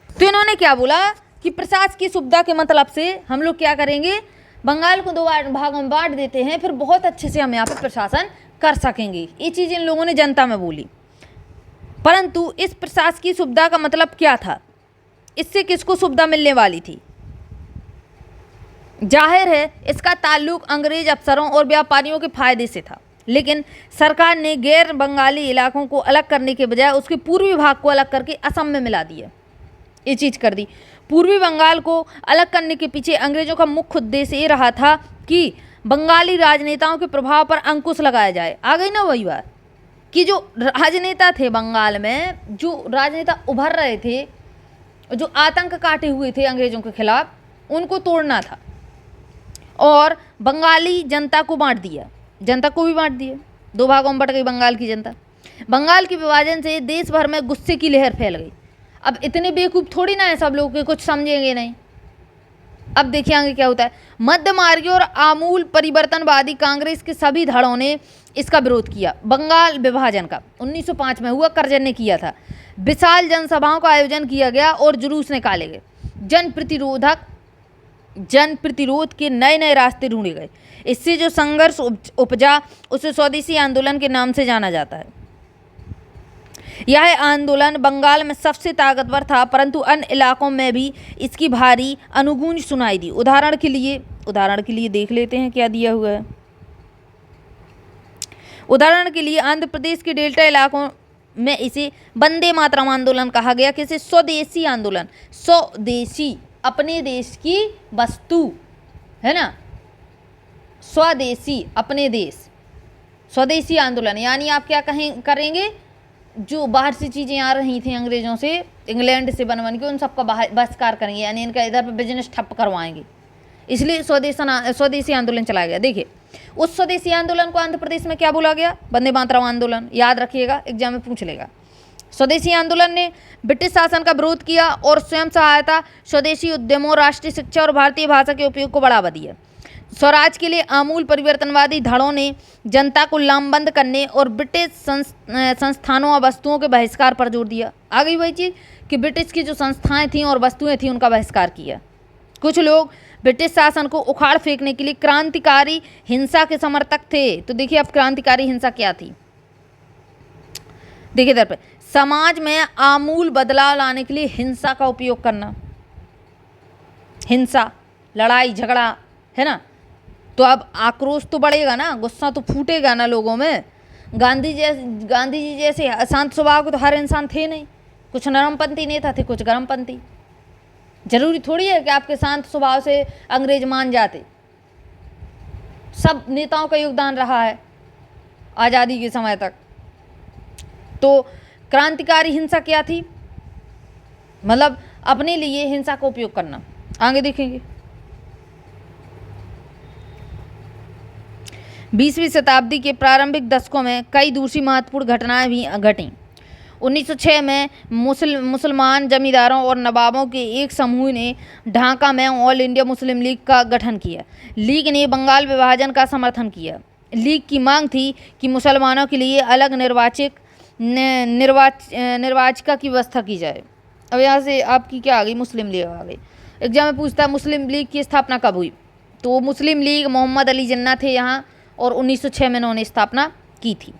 S1: तो इन्होंने क्या बोला कि प्रशासकीय सुविधा के मतलब से हम लोग क्या करेंगे, बंगाल को 2 भागों में बांट देते हैं, फिर बहुत अच्छे से हम यहाँ पे प्रशासन कर सकेंगे। ये चीज़ इन लोगों ने जनता में बोली। परंतु इस प्रशासकीय सुविधा का मतलब क्या था, इससे किसको सुविधा मिलने वाली थी? जाहिर है इसका ताल्लुक अंग्रेज अफसरों और व्यापारियों के फायदे से था, लेकिन सरकार ने गैर बंगाली इलाकों को अलग करने के बजाय उसके पूर्वी भाग को अलग करके असम में मिला दिया। ये चीज़ कर दी। पूर्वी बंगाल को अलग करने के पीछे अंग्रेजों का मुख्य उद्देश्य ये रहा था कि बंगाली राजनेताओं के प्रभाव पर अंकुश लगाया जाए। आ गई ना वही बात कि जो राजनेता थे बंगाल में, जो राजनेता उभर रहे थे, जो आतंक काटे हुए थे अंग्रेजों के खिलाफ, उनको तोड़ना था। और बंगाली जनता को बांट दिया, जनता को भी बांट दिया, 2 भागों में बट गई बंगाल की जनता। बंगाल के विभाजन से देश भर में गुस्से की लहर फैल गई। अब इतने बेवकूफ़ थोड़ी ना है सब लोग कि कुछ समझेंगे नहीं। अब देखिए आगे क्या होता है। मध्य मार्गी और आमूल परिवर्तनवादी कांग्रेस के सभी धड़ों ने इसका विरोध किया। बंगाल विभाजन का 1905 में हुआ, करजन ने किया था। विशाल जनसभाओं का आयोजन किया गया और जुलूस निकाले गए। जन प्रतिरोध के नए नए रास्ते ढूंढे गए। इससे जो संघर्ष उपजा उसे स्वदेशी आंदोलन के नाम से जाना जाता है। यह आंदोलन बंगाल में सबसे ताकतवर था, परंतु अन्य इलाकों में भी इसकी भारी अनुगूंज सुनाई दी। उदाहरण के लिए देख लेते हैं क्या दिया हुआ है। उदाहरण के लिए आंध्र प्रदेश के डेल्टा इलाकों में इसे वंदे मातरम आंदोलन कहा गया। किसे? स्वदेशी आंदोलन। स्वदेशी, अपने देश की वस्तु है ना, स्वदेशी, अपने देश, स्वदेशी आंदोलन। यानी आप क्या करेंगे, जो बाहर से चीज़ें आ रही थी अंग्रेज़ों से, इंग्लैंड से बनवन के, उन सबका बहिष्कार करेंगे, यानी इनका इधर पे बिजनेस ठप करवाएंगे। इसलिए स्वदेशी आंदोलन चलाया गया। देखिए उस स्वदेशी आंदोलन को आंध्र प्रदेश में क्या बोला गया? वंदे मातरम आंदोलन। याद रखिएगा, एग्जाम में पूछ लेगा। स्वदेशी आंदोलन ने ब्रिटिश शासन का विरोध किया और स्वयं सहायता, स्वदेशी उद्यमों, राष्ट्रीय शिक्षा और भारतीय भाषा के उपयोग को बढ़ावा दिया। स्वराज के लिए आमूल परिवर्तनवादी धड़ों ने जनता को लामबंद करने और ब्रिटिश संस्थानों और वस्तुओं के बहिष्कार पर जोर दिया। आ गई वही चीज़ कि ब्रिटिश की जो संस्थाएं थीं और वस्तुएं थीं उनका बहिष्कार किया। कुछ लोग ब्रिटिश शासन को उखाड़ फेंकने के लिए क्रांतिकारी हिंसा के समर्थक थे। तो देखिए अब क्रांतिकारी हिंसा क्या थी, देखिए इधर पे, समाज में आमूल बदलाव लाने के लिए हिंसा का उपयोग करना। हिंसा, लड़ाई झगड़ा, है ना। तो अब आक्रोश तो बढ़ेगा ना, गुस्सा तो फूटेगा ना लोगों में। गांधी जी जैसे शांत स्वभाव के तो हर इंसान थे नहीं, कुछ नरमपंथी नेता थे, कुछ गर्मपंथी। जरूरी थोड़ी है कि आपके शांत स्वभाव से अंग्रेज मान जाते। सब नेताओं का योगदान रहा है आज़ादी के समय तक। तो क्रांतिकारी हिंसा क्या थी, मतलब अपने लिए हिंसा का उपयोग करना। आगे देखेंगे। 20वीं शताब्दी के प्रारंभिक दशकों में कई दूसरी महत्वपूर्ण घटनाएं भी घटीं। 1906 में मुसलमान जमींदारों और नवाबों के एक समूह ने ढाका में ऑल इंडिया मुस्लिम लीग का गठन किया। लीग ने बंगाल विभाजन का समर्थन किया। लीग की मांग थी कि मुसलमानों के लिए अलग निर्वाचिका की व्यवस्था की जाए। अब यहाँ से आपकी क्या आ गई, मुस्लिम लीग आ गई। एग्जाम में पूछता है मुस्लिम लीग की स्थापना कब हुई, तो मुस्लिम लीग मोहम्मद अली जिन्ना थे यहाँ, और 1906 में इन्होंने स्थापना की थी।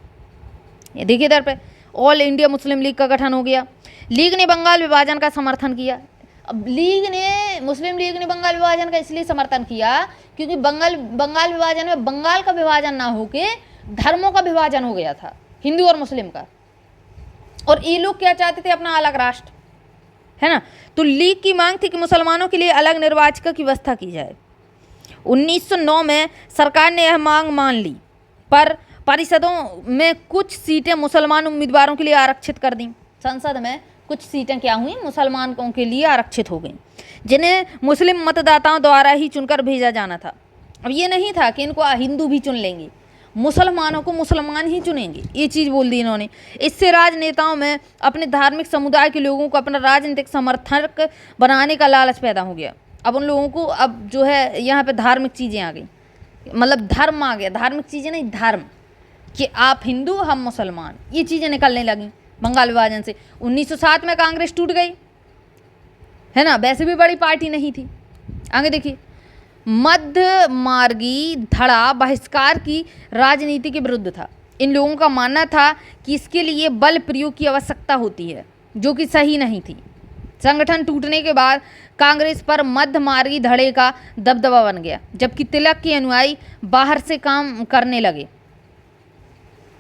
S1: ये देखिए इधर पे ऑल इंडिया मुस्लिम लीग का गठन हो गया। लीग ने बंगाल विभाजन का समर्थन किया। अब मुस्लिम लीग ने बंगाल विभाजन का इसलिए समर्थन किया क्योंकि बंगाल विभाजन में बंगाल का विभाजन ना होके धर्मों का विभाजन हो गया था, हिंदू और मुस्लिम का। और ये लोग क्या चाहते थे, अपना अलग राष्ट्र, है ना। तो लीग की मांग थी कि मुसलमानों के लिए अलग निर्वाचिका की व्यवस्था की जाए। 1909 में सरकार ने यह मांग मान ली, पर परिषदों में कुछ सीटें मुसलमान उम्मीदवारों के लिए आरक्षित कर दी। संसद में कुछ सीटें क्या हुई, मुसलमानों के लिए आरक्षित हो गई, जिन्हें मुस्लिम मतदाताओं द्वारा ही चुनकर भेजा जाना था। अब ये नहीं था कि इनको हिंदू भी चुन लेंगे, मुसलमानों को मुसलमान ही चुनेंगे, ये चीज़ बोल दी इन्होंने। इससे राजनेताओं में अपने धार्मिक समुदाय के लोगों को अपना राजनीतिक समर्थक बनाने का लालच पैदा हो गया। अब उन लोगों को अब जो है यहाँ पे धार्मिक चीज़ें आ गई, मतलब धर्म आ गया, धार्मिक चीज़ें नहीं, धर्म, कि आप हिंदू हम मुसलमान, ये चीज़ें निकलने लगी बंगाल विभाजन से। 1907 में कांग्रेस टूट गई, है ना, वैसे भी बड़ी पार्टी नहीं थी। आगे देखिए, मध्य मार्गी धड़ा बहिष्कार की राजनीति के विरुद्ध था। इन लोगों का मानना था कि इसके लिए बल प्रयोग की आवश्यकता होती है, जो कि सही नहीं थी। संगठन टूटने के बाद कांग्रेस पर मध्य मार्गी धड़े का दबदबा बन गया, जबकि तिलक के अनुयायी बाहर से काम करने लगे।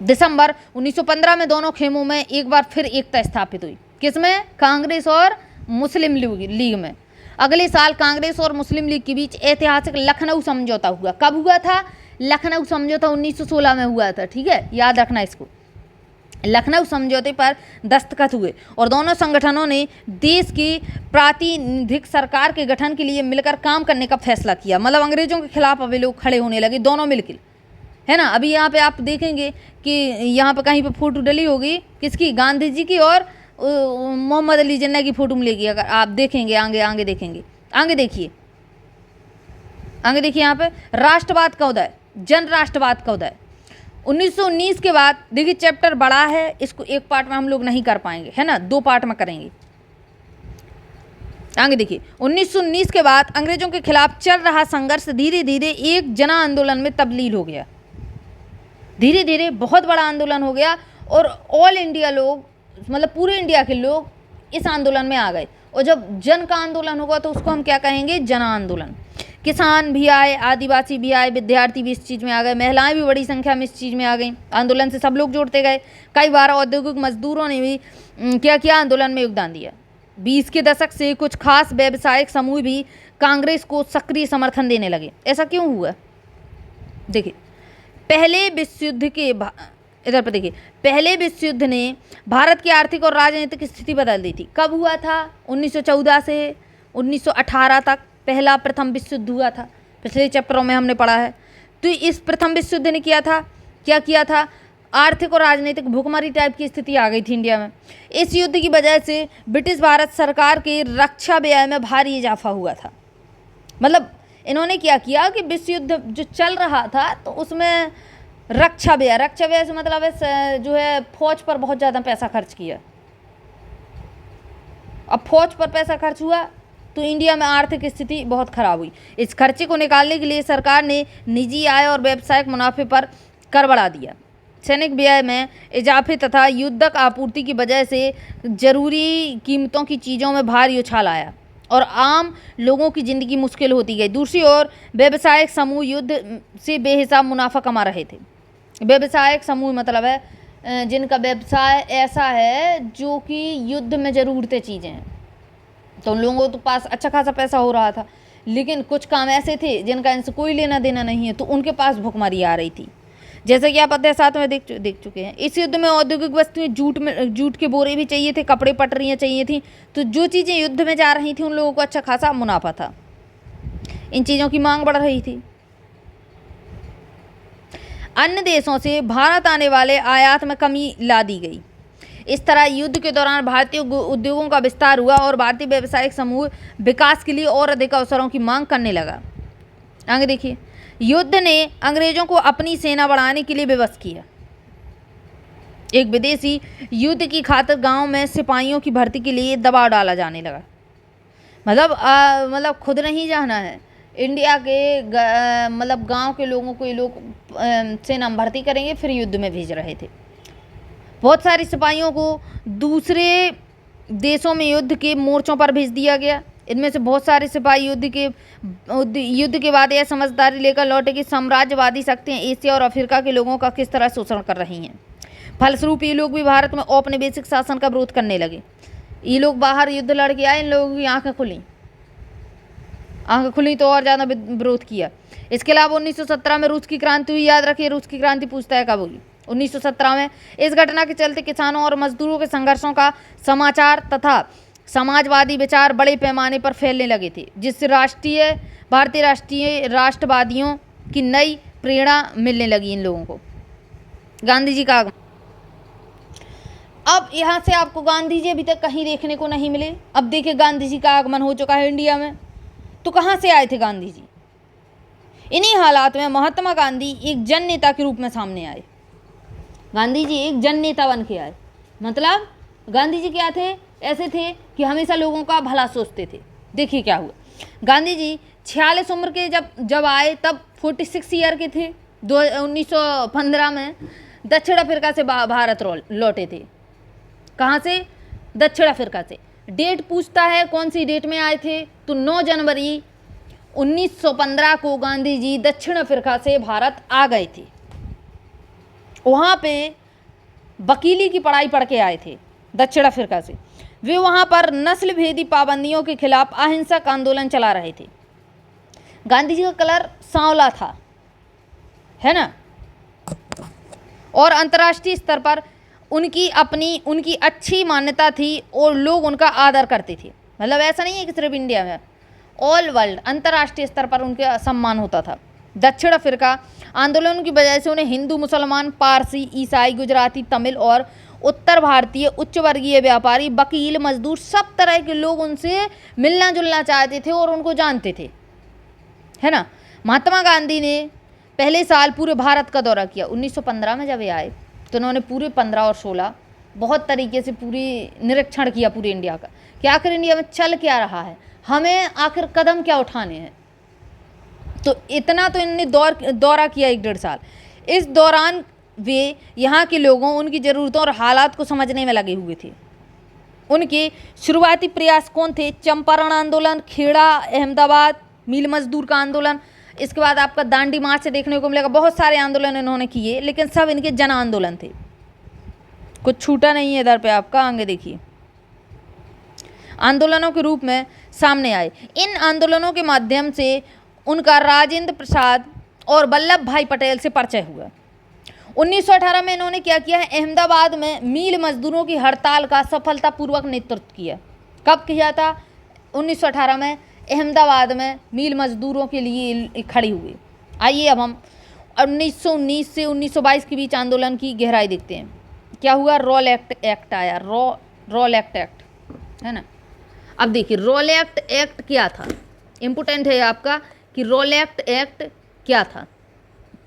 S1: दिसंबर 1915 में दोनों खेमों में एक बार फिर एकता स्थापित हुई। किसमें? कांग्रेस और मुस्लिम लीग में। अगले साल कांग्रेस और मुस्लिम लीग के बीच ऐतिहासिक लखनऊ समझौता हुआ। कब हुआ था? लखनऊ समझौता 1916 में हुआ था, ठीक है, याद रखना इसको। लखनऊ समझौते पर दस्तखत हुए और दोनों संगठनों ने देश की प्रातिनिधिक सरकार के गठन के लिए मिलकर काम करने का फैसला किया। मतलब अंग्रेजों के खिलाफ अब लोग खड़े होने लगे, दोनों मिलकर, है ना। अभी यहाँ पे आप देखेंगे कि यहाँ पे कहीं पे फोटो डली होगी किसकी? गांधी जी की, और मोहम्मद अली जिन्ना की फोटो मिलेगी। अगर आप देखेंगे आगे देखेंगे, आगे देखिए यहाँ पे राष्ट्रवाद का उदय, जन राष्ट्रवाद का उदय 1919 के बाद। देखिए चैप्टर बड़ा है, इसको एक पार्ट में हम लोग नहीं कर पाएंगे, है ना, 2 पार्ट में करेंगे। आगे देखिए, 1919 के बाद अंग्रेजों के खिलाफ चल रहा संघर्ष धीरे धीरे एक जन आंदोलन में तब्दील हो गया। धीरे धीरे बहुत बड़ा आंदोलन हो गया और ऑल इंडिया लोग, मतलब पूरे इंडिया के लोग इस आंदोलन में आ गए। और जब जन का आंदोलन होगा तो उसको हम क्या कहेंगे? जन आंदोलन। किसान भी आए, आदिवासी भी आए, विद्यार्थी भी इस चीज़ में आ गए, महिलाएं भी बड़ी संख्या में इस चीज़ में आ गई। आंदोलन से सब लोग जोड़ते गए। कई बार औद्योगिक मजदूरों ने भी क्या किया? आंदोलन में योगदान दिया। 20 के दशक से कुछ खास व्यावसायिक समूह भी कांग्रेस को सक्रिय समर्थन देने लगे। ऐसा क्यों हुआ? देखिए, पहले विश्व युद्ध के इधर पर देखिए, पहले विश्व युद्ध ने भारत की आर्थिक और राजनीतिक स्थिति बदल दी थी। कब हुआ था? 1914 से 1918 तक पहला प्रथम विश्व युद्ध हुआ था। पिछले चैप्टरों में हमने पढ़ा है। तो इस प्रथम विश्व युद्ध ने क्या किया था? आर्थिक और राजनीतिक भूखमरी टाइप की स्थिति आ गई थी इंडिया में। इस युद्ध की वजह से ब्रिटिश भारत सरकार के रक्षा व्यय में भारी इजाफा हुआ था। मतलब इन्होंने क्या किया कि विश्व युद्ध जो चल रहा था तो उसमें रक्षा व्यय से मतलब है जो है फौज पर बहुत ज़्यादा पैसा खर्च किया। अब फौज पर पैसा खर्च हुआ तो इंडिया में आर्थिक स्थिति बहुत खराब हुई। इस खर्चे को निकालने के लिए सरकार ने निजी आय और व्यावसायिक मुनाफे पर कर बढ़ा दिया। सैनिक व्यय में इजाफे तथा युद्धक आपूर्ति की वजह से जरूरी कीमतों की चीज़ों में भारी उछाल आया और आम लोगों की ज़िंदगी मुश्किल होती गई। दूसरी ओर व्यावसायिक समूह युद्ध से बेहिसाब मुनाफा कमा रहे थे। व्यावसायिक समूह मतलब है जिनका व्यवसाय ऐसा है जो कि युद्ध में ज़रूरतें चीज़ें हैं, तो उन लोगों के पास अच्छा खासा पैसा हो रहा था। लेकिन कुछ काम ऐसे थे जिनका इनसे कोई लेना देना नहीं है, तो उनके पास भुखमरी आ रही थी। जैसे कि आप अध्याय 7 में देख चुके हैं। इस युद्ध में औद्योगिक वस्तुएं, जूट के बोरे भी चाहिए थे, कपड़े पटरियाँ चाहिए थी। तो जो चीज़ें युद्ध में जा रही थी उन लोगों को अच्छा खासा मुनाफा था। इन चीज़ों की मांग बढ़ रही थी। अन्य देशों से भारत आने वाले आयात में कमी ला दी गई। इस तरह युद्ध के दौरान भारतीय उद्योगों का विस्तार हुआ और भारतीय व्यावसायिक समूह विकास के लिए और अधिक अवसरों की मांग करने लगा। आगे देखिए, युद्ध ने अंग्रेजों को अपनी सेना बढ़ाने के लिए विवश किया। एक विदेशी युद्ध की खातिर गांव में सिपाहियों की भर्ती के लिए दबाव डाला जाने लगा। मतलब खुद नहीं जाना है, इंडिया के मतलब गांव के लोगों को ये लोग सेना में भर्ती करेंगे, फिर युद्ध में भेज रहे थे। बहुत सारे सिपाहियों को दूसरे देशों में युद्ध के मोर्चों पर भेज दिया गया। इनमें से बहुत सारे सिपाही युद्ध के बाद यह समझदारी लेकर लौटे कि साम्राज्यवादी शक्तियाँ एशिया और अफ्रीका के लोगों का किस तरह शोषण कर रही हैं। फलस्वरूप ये लोग भी भारत में औपनिवेशिक शासन का विरोध करने लगे। ये लोग बाहर युद्ध लड़ के आए, इन लोगों की आंखें खुली तो और ज़्यादा विरोध किया। इसके अलावा 1917 में रूस की क्रांति हुई। याद रखिए, रूस की क्रांति पूछता है कब हुई? 1917 में। इस घटना के चलते किसानों और मजदूरों के संघर्षों का समाचार तथा समाजवादी विचार बड़े पैमाने पर फैलने लगे थे, जिससे भारतीय राष्ट्रवादियों की नई प्रेरणा मिलने लगी इन लोगों को। गांधी जी का अब यहाँ से आपको गांधी जी अभी तक कहीं देखने को नहीं मिले। अब देखिए गांधी जी का आगमन हो चुका है इंडिया में। तो कहाँ से आए थे गांधी जी? इन्हीं हालात में महात्मा गांधी एक जन नेता के रूप में सामने आए। गांधी जी एक जन नेता बन के आए। मतलब गांधी जी क्या थे? ऐसे थे कि हमेशा लोगों का भला सोचते थे। देखिए क्या हुआ। गांधी जी 46 उम्र के जब आए तब 46 ईयर के थे। 1915 में दक्षिण अफ्रीका से भारत लौटे थे। कहाँ से? दक्षिण अफ्रीका से। डेट पूछता है कौन सी डेट में आए थे, तो 9 जनवरी 1915 को गांधी जी दक्षिण अफ्रीका से भारत आ गए थे। वहाँ पे वकीली की पढ़ाई पढ़ के आए थे दक्षिण अफ्रीका से। वे वहाँ पर नस्ल भेदी पाबंदियों के खिलाफ अहिंसक आंदोलन चला रहे थे। गांधी जी का कलर सांवला था, है ना, और अंतर्राष्ट्रीय स्तर पर उनकी अच्छी मान्यता थी और लोग उनका आदर करते थे। मतलब ऐसा नहीं है कि सिर्फ इंडिया में, ऑल वर्ल्ड अंतर्राष्ट्रीय स्तर पर उनका सम्मान होता था। दक्षिण अफ्रीका आंदोलन की वजह से उन्हें हिंदू, मुसलमान, पारसी, ईसाई, गुजराती, तमिल और उत्तर भारतीय उच्च वर्गीय व्यापारी, वकील, मजदूर सब तरह के लोग उनसे मिलना जुलना चाहते थे और उनको जानते थे, है ना। महात्मा गांधी ने पहले साल पूरे भारत का दौरा किया। 1915 में जब ये आए तो उन्होंने पूरे 15 और 16 बहुत तरीके से पूरी निरीक्षण किया पूरे इंडिया का कि आखिर इंडिया में चल क्या रहा है, हमें आखिर कदम क्या उठाने हैं। तो इतना तो इन्होंने दौरा किया 1-1.5 साल। इस दौरान वे यहाँ के लोगों, उनकी ज़रूरतों और हालात को समझने में लगे हुए थे। उनके शुरुआती प्रयास कौन थे? चंपारण आंदोलन, खेड़ा, अहमदाबाद, मील मजदूर का आंदोलन। इसके बाद आपका दांडी मार्च से देखने को मिलेगा। बहुत सारे आंदोलन इन्होंने किए, लेकिन सब इनके जन आंदोलन थे। कुछ छूटा नहीं है इधर पे आपका, आगे देखिए। आंदोलनों के रूप में सामने आए। इन आंदोलनों के माध्यम से उनका राजेंद्र प्रसाद और वल्लभ भाई पटेल से परिचय हुआ। 1918 में इन्होंने क्या किया है? अहमदाबाद में मील मजदूरों की हड़ताल का सफलतापूर्वक नेतृत्व किया। कब किया था? 1918 में अहमदाबाद में मील मजदूरों के लिए खड़े हुए। आइए अब हम 1919 से 1922 के बीच आंदोलन की गहराई देखते हैं। क्या हुआ? रॉलेट एक्ट आया। रॉलेट एक्ट, है ना। अब देखिए रॉलेट एक्ट क्या था, इम्पोर्टेंट है आपका कि रॉलेट एक्ट क्या था।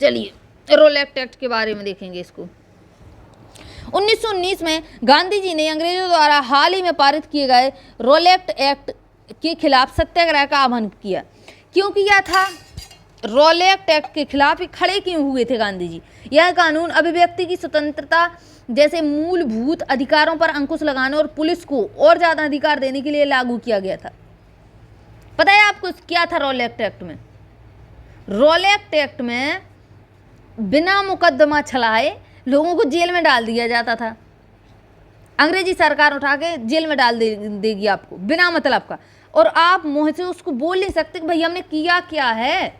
S1: चलिए रॉलेट एक्ट के बारे में देखेंगे इसको। 1919 में गांधी जी ने अंग्रेजों द्वारा हाल ही में पारित किए गए रॉलेट एक्ट के खिलाफ सत्याग्रह का आह्वान किया। क्यों किया था? रॉलेट एक्ट के खिलाफ खड़े क्यों हुए थे गांधी जी? यह कानून अभिव्यक्ति की स्वतंत्रता जैसे मूलभूत अधिकारों पर अंकुश लगाने और पुलिस को और ज़्यादा अधिकार देने के लिए लागू किया गया था। पता है आपको क्या था रॉलेट एक्ट में? रॉलेट एक्ट में बिना मुकदमा चलाए लोगों को जेल में डाल दिया जाता था। अंग्रेजी सरकार उठा के जेल में डाल देगी आपको बिना मतलब का, और आप मुंह से उसको बोल नहीं सकते कि भाई हमने किया क्या है।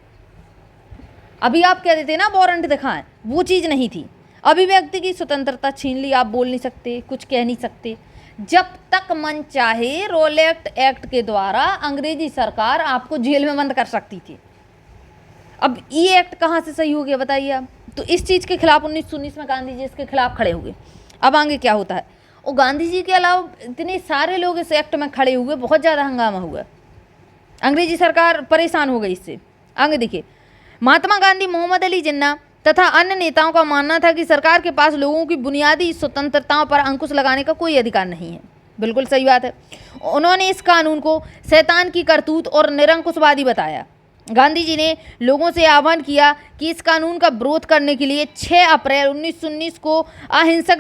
S1: अभी आप कह देते ना वारंट दिखाएं, वो चीज़ नहीं थी। अभिव्यक्ति की स्वतंत्रता छीन ली, आप बोल नहीं सकते, कुछ कह नहीं सकते। जब तक मन चाहे रॉलेट एक्ट के द्वारा अंग्रेजी सरकार आपको जेल में बंद कर सकती थी। अब ये एक्ट कहाँ से सही हो गया बताइए आप? तो इस चीज़ के खिलाफ 1919 में गांधी जी इसके खिलाफ खड़े हुए। अब आगे क्या होता है? और गांधी जी के अलावा इतने सारे लोग इस एक्ट में खड़े हुए, बहुत ज़्यादा हंगामा हुआ। अंग्रेजी सरकार परेशान हो गई इससे। आगे देखिए, महात्मा गांधी, मोहम्मद अली जिन्ना तथा अन्य नेताओं का मानना था कि सरकार के पास लोगों की बुनियादी स्वतंत्रताओं पर अंकुश लगाने का कोई अधिकार नहीं है। बिल्कुल सही बात है। उन्होंने इस कानून को शैतान की करतूत और निरंकुशवादी बताया। गांधी जी ने लोगों से आह्वान किया कि इस कानून का विरोध करने के लिए 6 अप्रैल 1919 को अहिंसक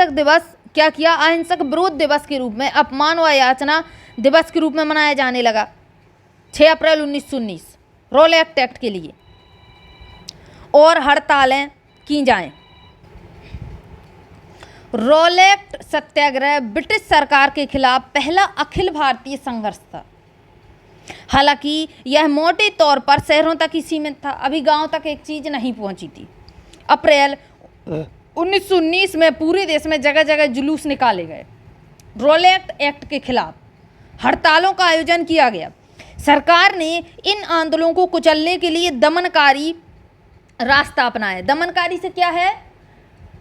S1: दिवस क्या किया? अहिंसक विरोध दिवस के रूप में, अपमान व याचना दिवस के रूप में मनाया जाने लगा। 6 अप्रैल 1919 रॉलेट एक्ट के लिए, और हड़तालें की जाएं। रॉलेट सत्याग्रह ब्रिटिश सरकार के खिलाफ पहला अखिल भारतीय संघर्ष था। हालांकि यह मोटे तौर पर शहरों तक ही सीमित था, अभी गांव तक एक चीज़ नहीं पहुंची थी। अप्रैल 1919 में पूरे देश में जगह जगह जुलूस निकाले गए। रॉलेट एक्ट के खिलाफ हड़तालों का आयोजन किया गया। सरकार ने इन आंदोलनों को कुचलने के लिए दमनकारी रास्ता अपनाया। दमनकारी से क्या है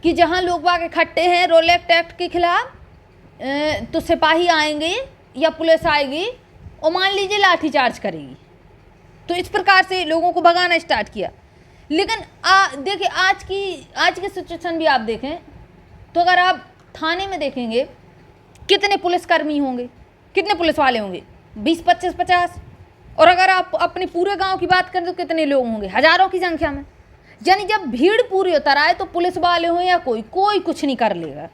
S1: कि जहां लोग बाग इकट्ठे हैं रॉलेट एक्ट के खिलाफ, तो सिपाही आएंगे या पुलिस आएगी और मान लीजिए लाठीचार्ज करेगी। तो इस प्रकार से लोगों को भगाना स्टार्ट किया। लेकिन देखिए आज की सिचुएशन भी आप देखें तो अगर आप थाने में देखेंगे कितने पुलिसकर्मी होंगे, कितने पुलिस वाले होंगे, 20, 25, 50। और अगर आप अपने पूरे गांव की बात करें तो कितने लोग होंगे, हजारों की संख्या में। यानी जब भीड़ पूरी उतर आए तो पुलिस वाले हो या कोई कुछ नहीं कर लेगा,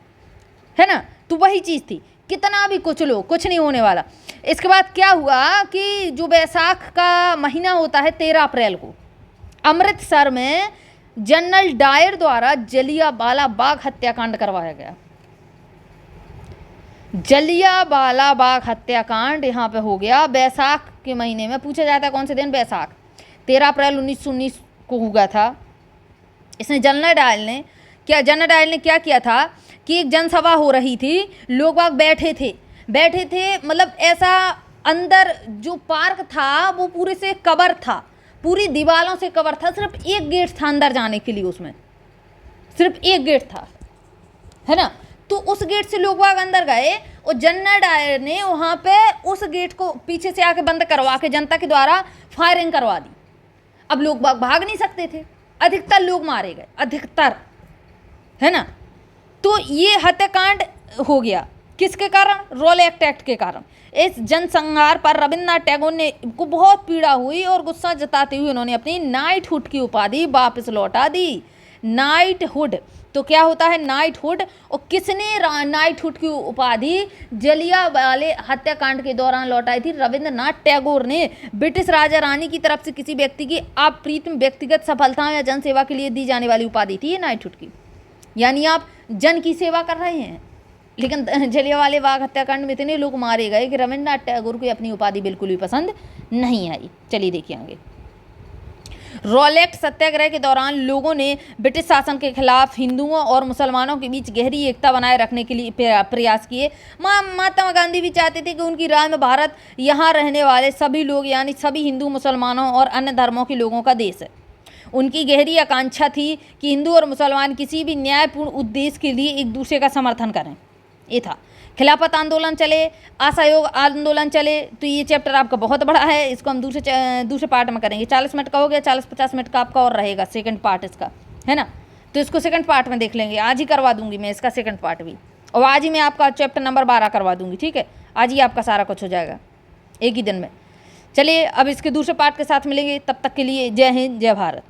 S1: है ना। तो वही चीज़ थी, कितना भी कुछ लो कुछ नहीं होने वाला। इसके बाद क्या हुआ कि जो बैसाख का महीना होता है 13 अप्रैल को अमृतसर में जनरल डायर द्वारा जलियांवाला बाग हत्याकांड करवाया गया। जलियांवाला बाग हत्याकांड यहाँ पे हो गया बैसाख के महीने में। पूछा जाता है कौन से दिन, बैसाख 13 अप्रैल 1919 को हुआ था। इसने जनरल डायर ने क्या किया था कि एक जनसभा हो रही थी, लोग बाग बैठे थे मतलब ऐसा अंदर जो पार्क था वो पूरे से कवर था, पूरी दीवारों से कवर था। सिर्फ एक गेट था अंदर जाने के लिए, उसमें सिर्फ एक गेट था, है ना। तो उस गेट से लोग बाग अंदर गए और जनरल डायर ने वहाँ पे उस गेट को पीछे से आके बंद करवा के जनता के द्वारा फायरिंग करवा दी। अब लोग बाग भाग नहीं सकते थे, अधिकतर लोग मारे गए, अधिकतर, है ना। तो ये हत्याकांड हो गया किसके कारण, रॉलेट एक्ट के कारण। इस जनसंहार पर रविन्द्रनाथ टैगोर ने को बहुत पीड़ा हुई और गुस्सा जताते हुए उन्होंने अपनी नाइटहुड की उपाधि वापस लौटा दी। नाइटहुड तो क्या होता है, नाइटहुड। और किसने नाइटहुड की उपाधि जलियांवाले हत्याकांड के दौरान लौटाई थी, रविन्द्रनाथ टैगोर ने। ब्रिटिश राजा रानी की तरफ से किसी व्यक्ति की अप्रीतम व्यक्तिगत सफलताओं या जनसेवा के लिए दी जाने वाली उपाधि थी ये नाइटहुड की। यानी आप जन की सेवा कर रहे हैं। लेकिन जलियांवाले बाग हत्याकांड में इतने लोग मारे गए कि रविन्द्रनाथ टैगोर को अपनी उपाधि बिल्कुल भी पसंद नहीं आई। चलिए देखिए आगे। रॉलेट सत्याग्रह के दौरान लोगों ने ब्रिटिश शासन के खिलाफ हिंदुओं और मुसलमानों के बीच गहरी एकता बनाए रखने के लिए प्रयास किए। महात्मा गांधी भी चाहते थे कि उनकी राय में भारत यहाँ रहने वाले सभी लोग यानी सभी हिंदू, मुसलमानों और अन्य धर्मों के लोगों का देश है। उनकी गहरी आकांक्षा थी कि हिंदू और मुसलमान किसी भी न्यायपूर्ण उद्देश्य के लिए एक दूसरे का समर्थन करें। ये था। खिलाफत आंदोलन चले, असहयोग आंदोलन चले। तो ये चैप्टर आपका बहुत बड़ा है, इसको हम दूसरे पार्ट में करेंगे। 40 मिनट का हो गया, 40-50 मिनट का आपका और रहेगा सेकंड पार्ट इसका, है ना। तो इसको सेकंड पार्ट में देख लेंगे। आज ही करवा दूंगी मैं इसका सेकंड पार्ट भी, और आज ही मैं आपका चैप्टर नंबर 12 करवा दूंगी, ठीक है। आज ही आपका सारा कुछ हो जाएगा एक ही दिन में। चलिए अब इसके दूसरे पार्ट के साथ मिलेंगे, तब तक के लिए जय हिंद, जय भारत।